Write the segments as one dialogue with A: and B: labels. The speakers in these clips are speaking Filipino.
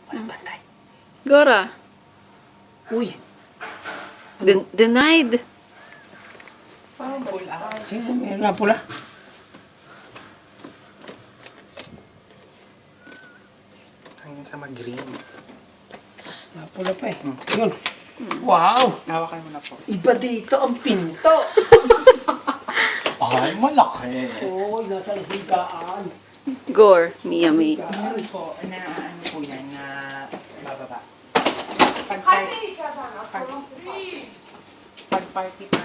A: Walang bantay.
B: Gora.
A: Uy!
B: Denied.
A: Parang pula. Sino meron na pula? Hanggang sa mag-green. Pula pa eh. Yun. Wow! Hawakan mo na po. Iba dito ang pinto! Ay, malaki. Oo, nasa higaan.
B: Gore. Mia May.
A: Meron po, na ano po yan, na bababa. Pag-party po.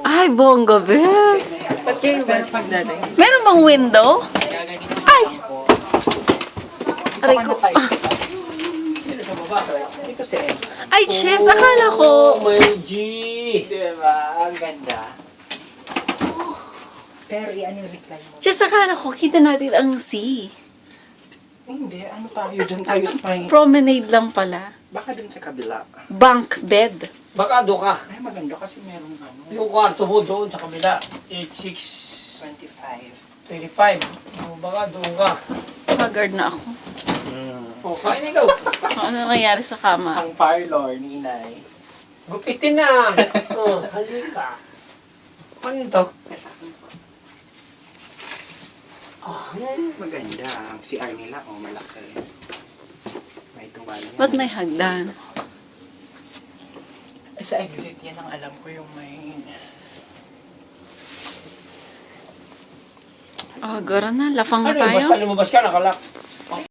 B: Ay, bongga, bes.
A: Ba't kayo ba pagdating?
B: Meron bang window?
A: Gaganito
B: Ay!
A: po.
B: Aray ko.
A: Dito sa baba. Ito si Em.
B: Ay, chess. Akala ko.
A: May G! Diba? Ang ganda. Pero i-ano yung recline mo?
B: Chess, akala ko. Kita natin ang sea.
A: Hindi, ano tayo? Diyan tayo sa may...
B: Promenade lang pala.
A: Baka dun sa kabila.
B: Bunk bed.
C: Baka doon ka.
A: Ay, maganda kasi meron ano.
C: Yung kwarto mo doon sa kabila. 86,
A: 25.
C: 25. O, baka doon ka.
B: Haggard na ako.
C: O, kain ikaw.
B: Ano nangyari sa kama?
A: Ang parlor ni Inay.
C: Gupitin na. O, halika. Ano ito?
A: Maganda. Ang CR nila, oh, malaki. May tuwalya.
B: Ba't may hagdan?
A: Ay, sa exit yan ang alam ko yung may...
B: Oh, Gora na. Lafang na
C: Ano yung
B: tayo.
C: basta lumabas ka, nakalak.